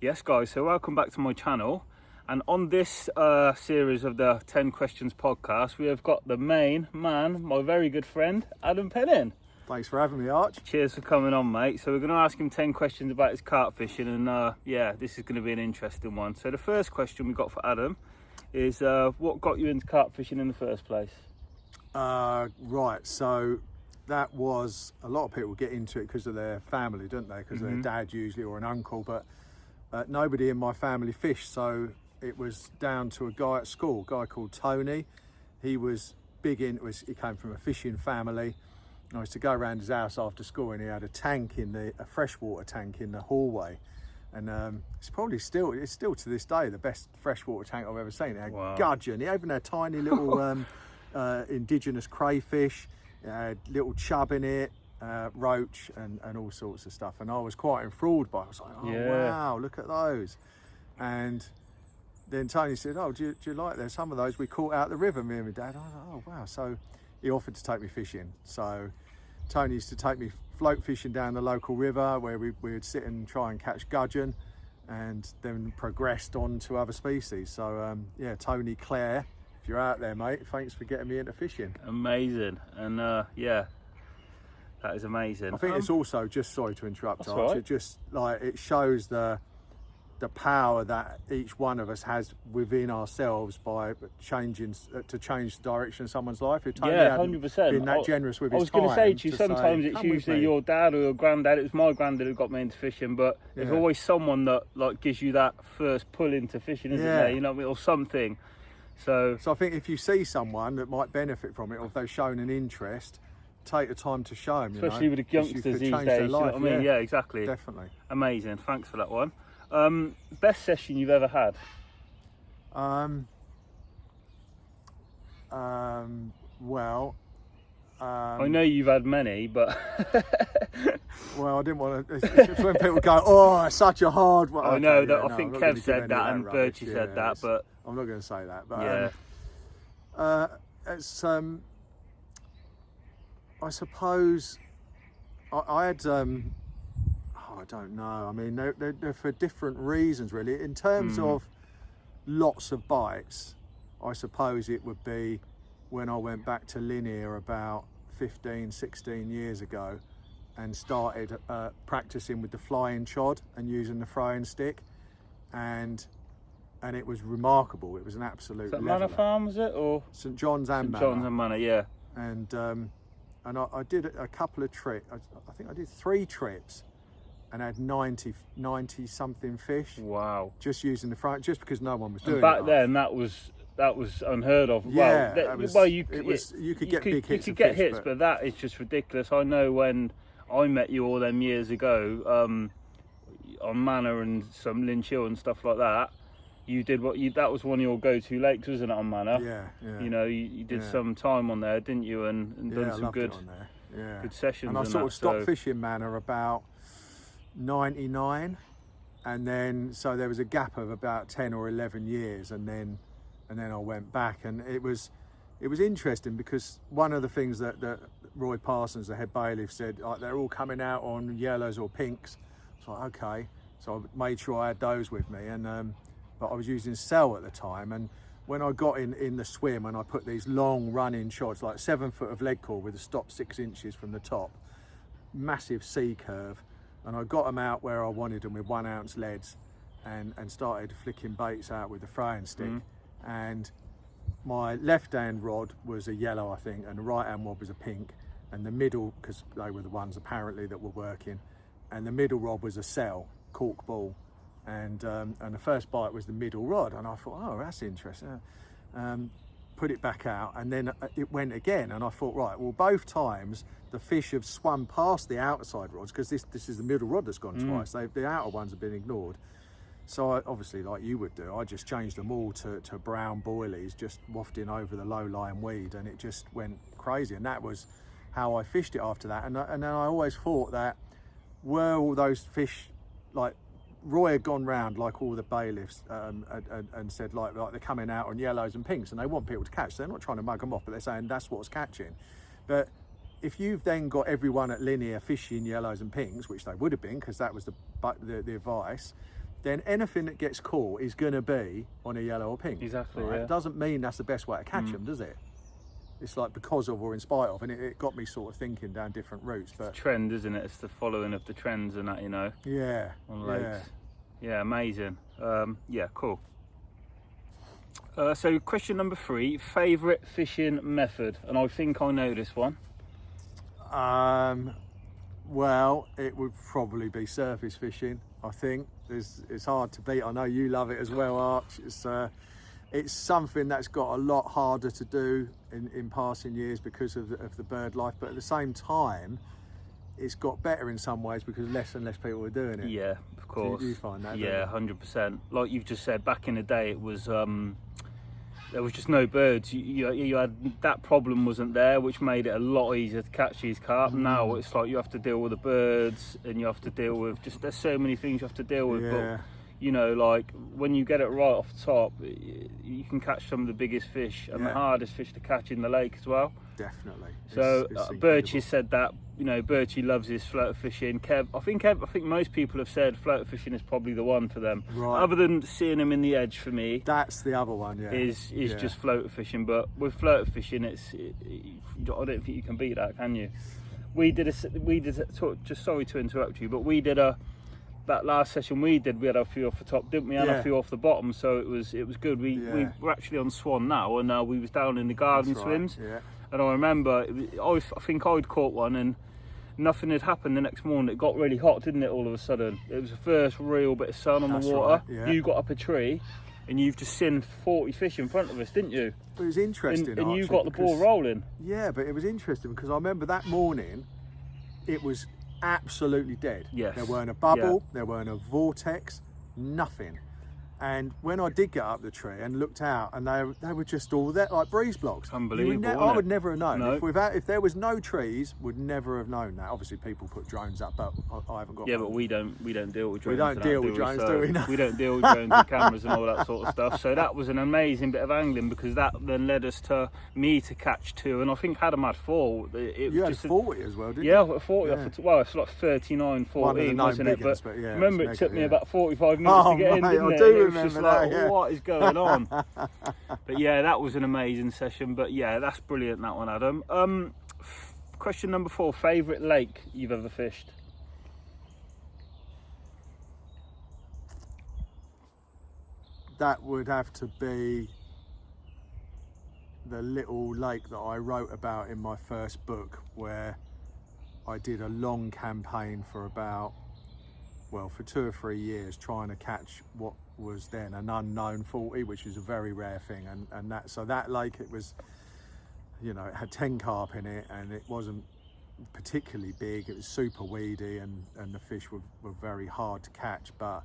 Yes guys, so welcome back to my channel, and on this series of the 10 Questions podcast we have got the main man, my very good friend Adam Pennin. Thanks for having me, Arch. Cheers for coming on, mate. So we're going to ask him 10 questions about his carp fishing, and yeah, this is going to be an interesting one. So the first question we got for Adam is what got you into carp fishing in the first place? Right, so that was, a lot of people get into it because of their family, don't they? Because of their dad usually, or an uncle, but nobody in my family fished, so it was down to a guy at school, a guy called Tony. He was big in, he came from a fishing family. I used to go around his house after school, and he had a tank a freshwater tank in the hallway, and it's still to this day the best freshwater tank I've ever seen. It had gudgeon. He even had tiny little indigenous crayfish. It had little chub in it, roach, and all sorts of stuff. And I was quite enthralled by it. I was like, oh wow, look at those. And then Tony said, oh, do you like there's some of those we caught out the river, me and my dad. I was like, oh wow. So he offered to take me fishing. So Tony used to take me float fishing down the local river, where we would sit and try and catch gudgeon, and then progressed on to other species. So yeah, Tony, Claire, if you're out there, mate, thanks for getting me into fishing. Amazing. And yeah, that is amazing. I think it's also, just sorry to interrupt, Archie, right. it just like it shows the power that each one of us has within ourselves by changing to change the direction of someone's life. If Tony 100%. been that generous with his time. I was going to say to you, sometimes it's "Come with usually me." your dad or your granddad. It was my granddad who got me into fishing, but there's always someone that like gives you that first pull into fishing, isn't there? You know what I mean? Or something. So I think if you see someone that might benefit from it, or if they've shown an interest, take the time to show them. Especially with the youngsters these days, you know what I mean? Yeah, exactly. Definitely. Amazing. Thanks for that one. Best session you've ever had? Well, I know you've had many, but well, I didn't want to. It's when people go, "Oh, it's such a hard one." I know that. I think Kev said that, and Bertie said that, but I'm not going to say that. But yeah, it's I suppose I had. I don't know. I mean, they're for different reasons, really. In terms of lots of bites, I suppose it would be when I went back to linear about 15, 16 years ago and started practicing with the flying chod and using the throwing stick, and it was remarkable. It was an absolute leveler. Manor Farm, was it, or St John's and Manor? St John's and Manor, yeah. And I did a couple of trips. I think I did 3 trips. And had 90 something fish. Wow. Just using the front, just because no one was doing it. Back then, that was unheard of. Yeah, well, you could get big hits. You could get hits, but that is just ridiculous. I know when I met you all them years ago, on Manor and some Lynch Hill and stuff like that, you did that was one of your go-to lakes, wasn't it, on Manor? Yeah. You know, you did some time on there, didn't you? And done some good sessions. And I sort of stopped fishing Manor about 99, and then so there was a gap of about 10 or 11 years, and then I went back, and it was interesting because one of the things that Roy Parsons, the head bailiff, said, like, they're all coming out on yellows or pinks. So okay, so I made sure I had those with me, and but I was using cell at the time, and when I got in the swim and I put these long running shots, like 7 foot of lead core with a stop 6 inches from the top, massive C curve. And I got them out where I wanted them with 1 ounce leads, and started flicking baits out with the throwing stick. And my left hand rod was a yellow, I think, and the right hand rod was a pink, and the middle, because they were the ones apparently that were working, and the middle rod was a cell, cork ball, and the first bite was the middle rod, and I thought, oh, that's interesting. Put it back out, and then it went again, and I thought, right, well, both times the fish have swum past the outside rods, because this is the middle rod that's gone twice. The outer ones have been ignored. So I, obviously, like you would do, I just changed them all to brown boilies, just wafting over the low-lying weed, and it just went crazy. And that was how I fished it after that. And then I always thought that, were all those fish, like, Roy had gone round, like all the bailiffs, and said like they're coming out on yellows and pinks, and they want people to catch. So they're not trying to mug them off, but they're saying that's what's catching. But if you've then got everyone at linear fishing yellows and pinks, which they would have been because that was the advice, then anything that gets caught is going to be on a yellow or pink. Exactly. Right? Yeah. It doesn't mean that's the best way to catch them, does it? It's like because of or in spite of, and it got me sort of thinking down different routes. But Trend, isn't it? It's the following of the trends and that, you know. yeah, On lakes. Yeah, amazing. Yeah, cool. So question number 3, favourite fishing method, and I think I know this one. Well, it would probably be surface fishing. I think it's hard to beat. I know you love it as well, Arch. It's something that's got a lot harder to do in passing years because of the bird life, but at the same time, it's got better in some ways because less and less people are doing it. Yeah, of course. Do you find that? Yeah, 100%. Like you've just said, back in the day, it was there was just no birds. You had that problem wasn't there, which made it a lot easier to catch these carp. Now it's like you have to deal with the birds, and you have to deal with there's so many things you have to deal with. Yeah. But you know, like when you get it right off the top, you can catch some of the biggest fish and the hardest fish to catch in the lake as well. Definitely. So It's Birchie said that, you know, Birchie loves his floater fishing. I think most people have said floater fishing is probably the one for them. Right. Other than seeing him in the edge for me, That's the other one, yeah. is just floater fishing. But with floater fishing, I don't think you can beat that, can you? Just sorry to interrupt you, but that last session we had a few off the top, didn't we? And a few off the bottom, so it was good. We were actually on Swan now, and we was down in the garden That's swims. right, yeah. And I remember, I think I'd caught one, and nothing had happened the next morning. It got really hot, didn't it? All of a sudden, it was the first real bit of sun on That's the water. right, yeah. You got up a tree, and you've just seen 40 fish in front of us, didn't you? But it was interesting, And you Archie, got the ball because- rolling. Yeah, but it was interesting because I remember that morning, it was absolutely dead. Yes. There weren't a bubble, there weren't a vortex, nothing. And when I did get up the tree and looked out, and they were just all there, like breeze blocks. Unbelievable, I wasn't would it? never have known. No. If there was no trees, would never have known that. Obviously, people put drones up, but I haven't got Yeah, one. but we don't deal with drones. don't and deal that, with drones, So do we? No. We don't deal with drones and cameras and all that sort of stuff. So that was an amazing bit of angling, because that then led us to me to catch 2, and I think Adam had 4. You had 40 as well, didn't you? Yeah, I got 40 Yeah. off well, it's like 39, One of 14, the known wasn't it? big ones, but yeah, remember, it's it took mega, me yeah. about 45 minutes to get in, mate, didn't I it? do And it was remember just that, like, yeah. what is going on? But yeah, that was an amazing session. But yeah, that's brilliant, that one, Adam. Question number 4, favourite lake you've ever fished? That would have to be the little lake that I wrote about in my first book, where I did a long campaign for for 2 or 3 years, trying to catch what was then an unknown 40, which is a very rare thing. And that lake, it was, you know, it had 10 carp in it, and it wasn't particularly big. It was super weedy, and the fish were very hard to catch. But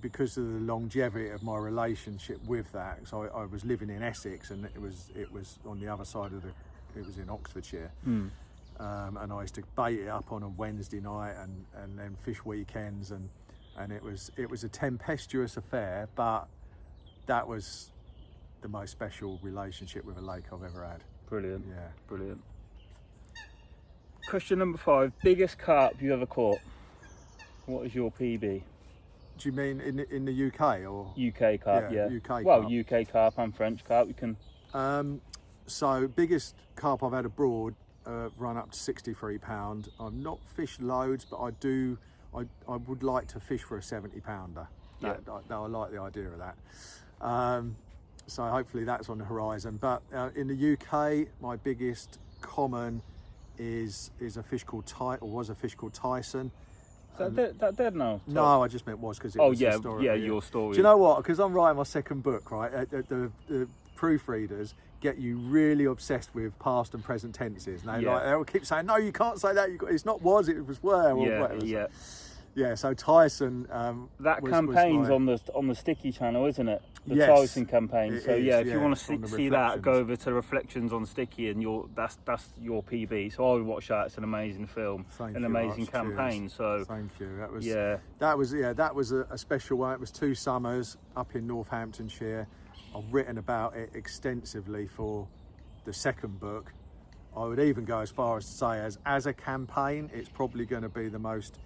because of the longevity of my relationship with that, so I was living in Essex, and it was on the other side of it was in Oxfordshire. And I used to bait it up on a Wednesday night and then fish weekends, and it was a tempestuous affair, but that was the most special relationship with a lake I've ever had. Brilliant. Yeah. Brilliant. Question number 5, biggest carp you ever caught? What is your PB? Do you mean in the UK or? UK carp, yeah. UK well, carp. UK carp and French carp, you can. So biggest carp I've had abroad, run up to 63 pound. I've not fished loads, but I would like to fish for a 70 pounder. I like the idea of that. So hopefully that's on the horizon. But in the UK, my biggest common is a fish called was a fish called Tyson. Is that dead now? No, I just meant was because it Oh was yeah, historic, yeah, your story. Do you know what? Because I'm writing my second book, right? The proofreaders get you really obsessed with past and present tenses. And they will keep saying, no, you can't say that. It's not was, it was were, or whatever. Yeah. Yeah, so Tyson. That campaign's on the Sticky channel, isn't it? The Yes, Tyson campaign. it So is, yeah, if you want it's on to the see that, go Reflections. over to Reflections on Sticky, and that's your PB. So I would watch that. It's an amazing film, Thank an you, amazing Arch, campaign. cheers. So Thank you. That was a special one. It was 2 summers up in Northamptonshire. I've written about it extensively for the second book. I would even go as far as to say, as a campaign, it's probably going to be the most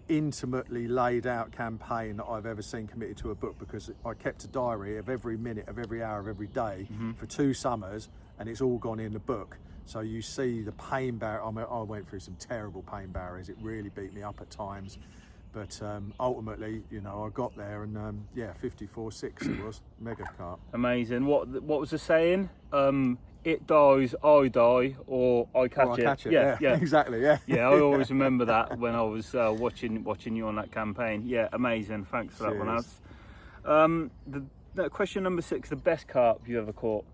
intimately laid out campaign that I've ever seen committed to a book, because I kept a diary of every minute of every hour of every day for 2 summers, and it's all gone in the book. So you see the pain barrier. I mean, I went through some terrible pain barriers. It really beat me up at times, but ultimately, you know, I got there, and 54.6 it was, mega carp. Amazing. What was the saying? It dies, I die, or I catch I it. catch it. Yeah, exactly. Yeah. Yeah, I always remember that when I was watching you on that campaign. Yeah, amazing. Thanks for that one, Az. The question number 6: the best carp you ever caught?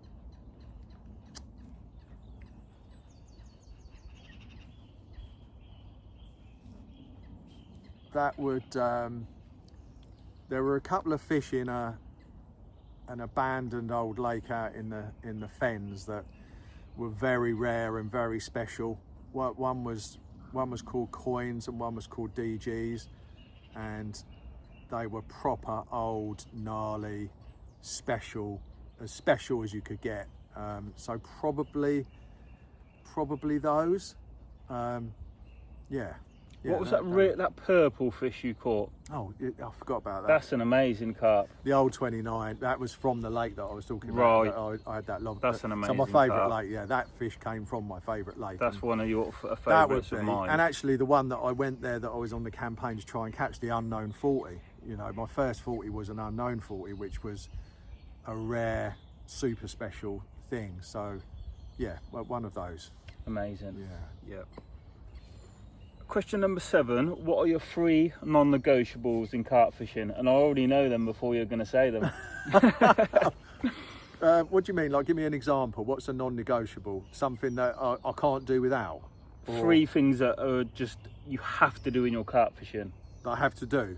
That would. There were a couple of fish in an abandoned old lake out in the fens that were very rare and very special. One was called coins and one was called DGs, and they were proper old, gnarly, special, as special as you could get. So probably those. What was that purple fish you caught? Oh, I forgot about that. That's an amazing carp. The old 29. That was from the lake that I was talking about. Right. I had that love. That's an amazing. So my favourite carp. lake. Yeah, that fish came from my favourite lake. That's one of your favourites that would be, of mine. And actually, the one that I went there, that I was on the campaign to try and catch, the unknown 40. You know, my first 40 was an unknown 40, which was a rare, super special thing. So, yeah, one of those. Amazing. Yeah. Question number 7: what are your 3 non-negotiables in carp fishing? And I already know them before you're going to say them. What do you mean? Like, give me an example. What's a non-negotiable? Something that I can't do without? Or 3 things that are just you have to do in your carp fishing. that I have to do?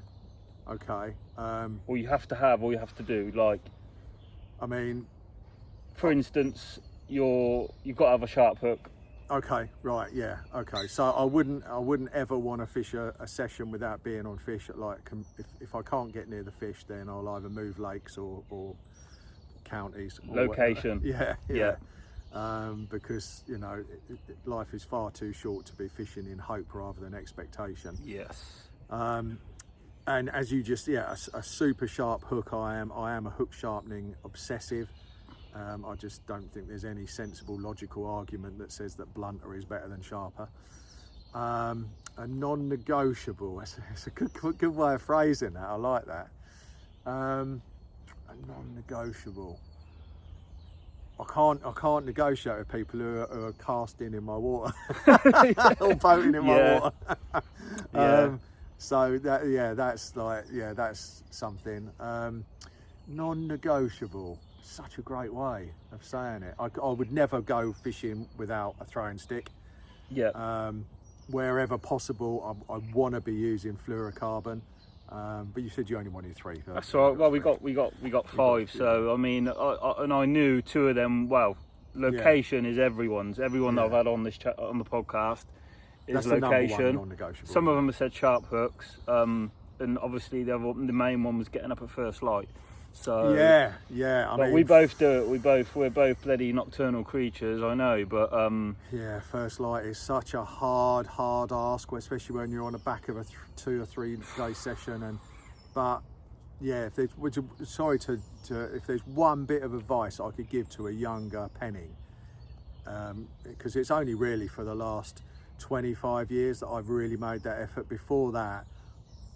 Okay. Or you have to have, or you have to do. Like, I mean, for instance, you've got to have a sharp hook. okay, right, yeah, okay. So I wouldn't ever want to fish a session without being on fish. If I can't get near the fish, then I'll either move lakes or counties. Or Location. Yeah. Because, you know, life is far too short to be fishing in hope rather than expectation. Yes. And as you just, a super sharp hook. I am a hook sharpening obsessive. I just don't think there's any sensible, logical argument that says that blunter is better than sharper. A non-negotiable. It's a good way of phrasing that. I like that. A non-negotiable. I can't negotiate with people who are casting in my water or boating in my water. So that's something. Non-negotiable. Such a great way of saying it. I would never go fishing without a throwing stick. Yeah. Wherever possible, I want to be using fluorocarbon. But you said you only wanted 3. That's all right. Well, we got 5. So I mean, I knew 2 of them. Well, location is everyone's. Everyone that I've had on this on the podcast is that's location. The number 1 non-negotiable. Some of them have said sharp hooks, and obviously the main one was getting up at first light. So I mean, we both do it. We're both bloody nocturnal creatures, I know, but first light is such a hard ask, especially when you're on the back of a 2 or 3 day session. If there's one bit of advice I could give to a younger penning, because it's only really for the last 25 years that I've really made that effort. Before that,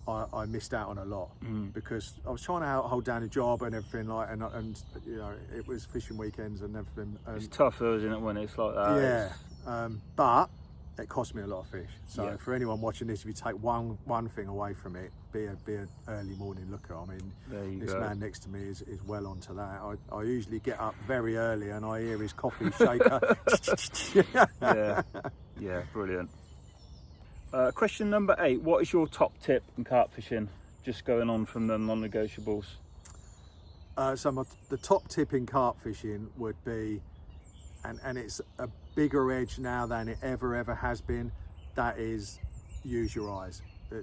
I missed out on a lot because I was trying to hold down a job and everything, and you know, it was fishing weekends and everything. It's tough though, isn't it, when it's like that? Yeah, but it cost me a lot of fish. So for anyone watching this, if you take one thing away from it, be an early morning looker. I mean, this man next to me is well onto that. I usually get up very early and I hear his coffee shaker. Yeah, brilliant. Question number 8: what is your top tip in carp fishing? Just going on from the non-negotiables. The top tip in carp fishing would be, and it's a bigger edge now than it ever has been, that is, use your eyes.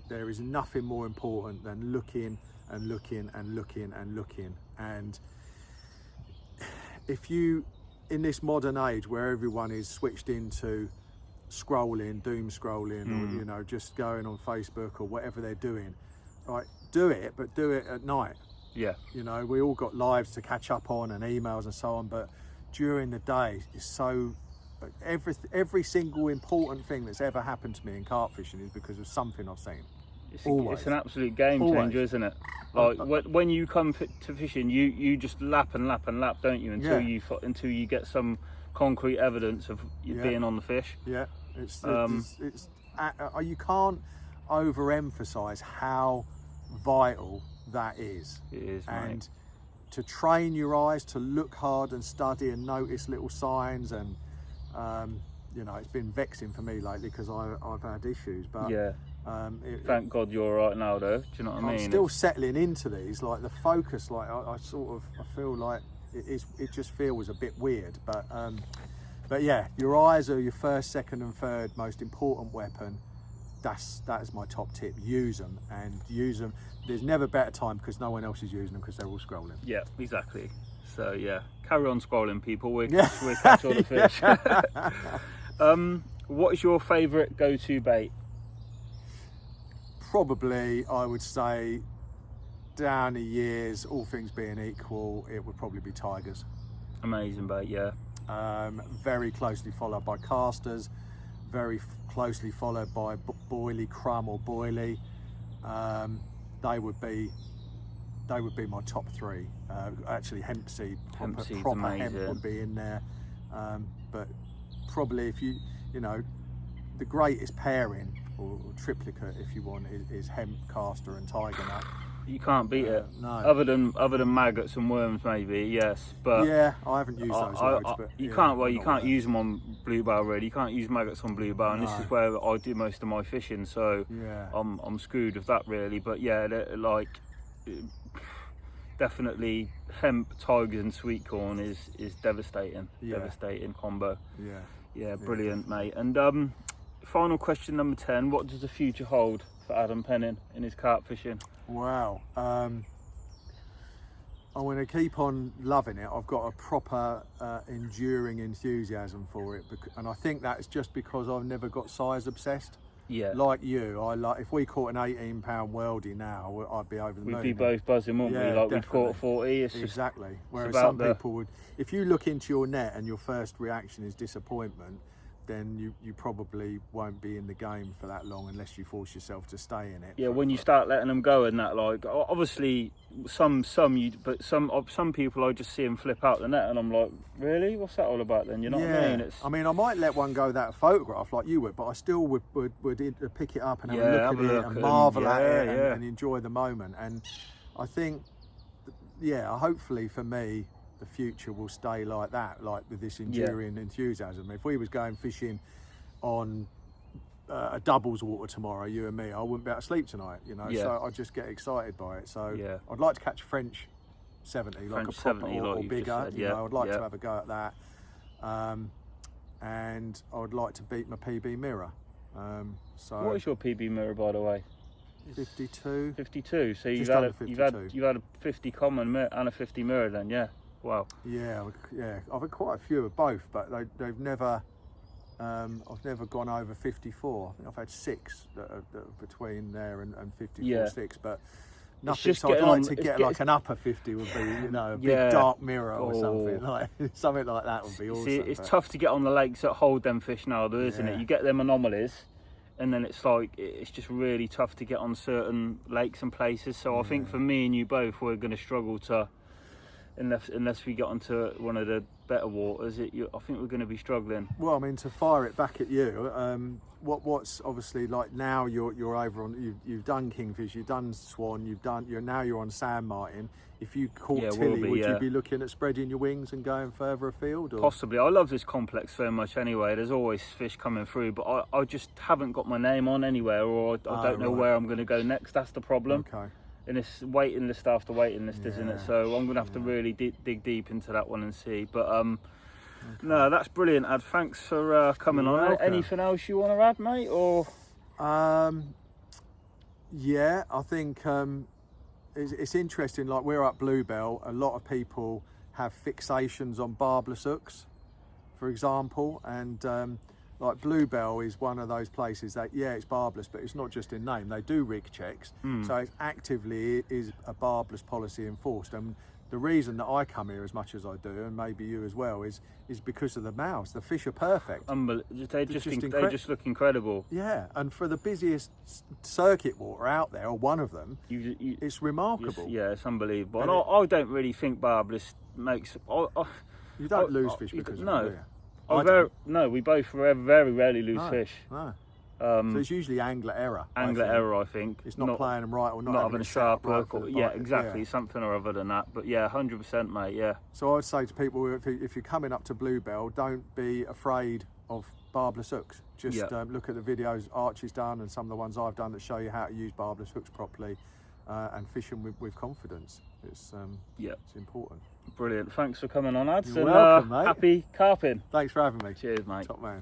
There is nothing more important than looking and looking and looking and looking. And if you, in this modern age where everyone is switched into scrolling, doom scrolling, or you know, just going on Facebook or whatever they're doing. Right, do it, but do it at night. Yeah. You know, we all got lives to catch up on and emails and so on, but during the day is so. Every single important thing that's ever happened to me in carp fishing is because of something I've seen. It's an absolute game changer, isn't it? Like when you come to fishing, you just lap and lap and lap, don't you? Until you get some concrete evidence of you being on the fish. Yeah, you can't overemphasize how vital that is. It is, and mate. To train your eyes to look hard and study and notice little signs, and you know, it's been vexing for me lately because I've had issues, but thank God you're all right now, though. Do you know what I mean? I'm still settling into these. Like the focus, like I feel like it just feels a bit weird, but yeah, your eyes are your first, second, and third most important weapon. That is my top tip. Use them. There's never a better time because no one else is using them because they're all scrolling. Yeah, exactly. So yeah, carry on scrolling, people. We'll catch all the fish. What is your favourite go-to bait? Probably, I would say, down the years, all things being equal, it would probably be tigers. Amazing bait, yeah. Very closely followed by casters, very closely followed by boilie, crumb or boilie. They would be my top three. Actually, hemp seed, proper hemp would be in there. But probably if you know, the greatest pairing or triplicate, if you want, is hemp, caster, and tiger nut. You can't beat it. No. Other than maggots and worms, maybe, yes. But yeah, I haven't used those loads. But you can't. Well, you can't use them on bluebell, really. You can't use maggots on bluebell, and this is where I do most of my fishing. So I'm screwed with that, really. But yeah, like definitely hemp, tigers, and sweet corn is devastating. Devastating combo. Yeah, brilliant, mate. And final question number 10: what does the future hold for Adam Penning in his carp fishing? Wow, I'm going to keep on loving it. I've got a proper enduring enthusiasm for it, and I think that's just because I've never got size obsessed. Yeah, like you, if we caught an 18-pound worldie now, I'd be over the moon. We'd be both buzzing, wouldn't we? Like we'd caught 40. It's exactly. Just, whereas some people would, if you look into your net and your first reaction is disappointment, then you probably won't be in the game for that long unless you force yourself to stay in it. Yeah, when you start letting them go and that, like obviously some people I just see them flip out the net and I'm like, really? What's that all about then? You know what I mean? I mean, I might let one go without a photograph like you would, but I still would pick it up and have a look at it and marvel at it and enjoy the moment. And I think, hopefully for me, the future will stay like that, like with this enduring enthusiasm. If we was going fishing on a doubles water tomorrow, you and me, I wouldn't be able to sleep tonight, you know. So I just get excited by it. So I'd like to catch a French 70, like a proper or bigger. You know, I'd like to have a go at that. And I would like to beat my PB mirror. So what is your PB mirror, by the way? 52. 52. So you've had a 50 common and a 50 mirror then, yeah. Wow. Yeah. I've had quite a few of both, but they've never. I've never gone over 54. I think I've had 6 that are between there and 54, 6, but nothing. So I'd like to get like an upper 50 would be, you know, a big dark mirror or something like that would be awesome. See, it's tough to get on the lakes that hold them fish now, though, isn't it? You get them anomalies, and then it's like it's just really tough to get on certain lakes and places. So I think for me and you both, we're going to struggle to. Unless we get onto one of the better waters, I think we're going to be struggling. Well, I mean, to fire it back at you, what's obviously like now you're over on you've done kingfish, you've done swan, you're on sand martin. If you caught tilly, would you be looking at spreading your wings and going further afield? Or? Possibly. I love this complex so much anyway. There's always fish coming through, but I just haven't got my name on anywhere, or I don't know where I'm going to go next. That's the problem. Okay. And it's waiting list after waiting list, isn't it? So I'm gonna have to really dig deep into that one and see. But no, that's brilliant, Ad. Thanks for coming on. Welcome. Anything else you want to add, mate? Or I think it's interesting. Like we're up Bluebell, a lot of people have fixations on barbless hooks, for example, and like Bluebell is one of those places that, yeah, it's barbless, but it's not just in name. They do rig checks, so it's actively is a barbless policy enforced. And the reason that I come here as much as I do, and maybe you as well, is because of the mouths. The fish are perfect. They just look incredible. Yeah, and for the busiest circuit water out there, or one of them, it's remarkable. It's unbelievable. And I don't really think barbless makes. You don't lose fish because of it, do you? No, we both very rarely lose fish. No. So it's usually angler error. I think. It's not playing them right, or not having a sharp hook. Right, exactly. Something or other than that. But yeah, 100%, mate. Yeah. So I would say to people, if you're coming up to Bluebell, don't be afraid of barbless hooks. Just look at the videos Archie's done and some of the ones I've done that show you how to use barbless hooks properly, and fish them with confidence. It's important. Brilliant. Thanks for coming on, Ads. You're welcome, mate. Happy carping. Thanks for having me. Cheers, mate. Top man.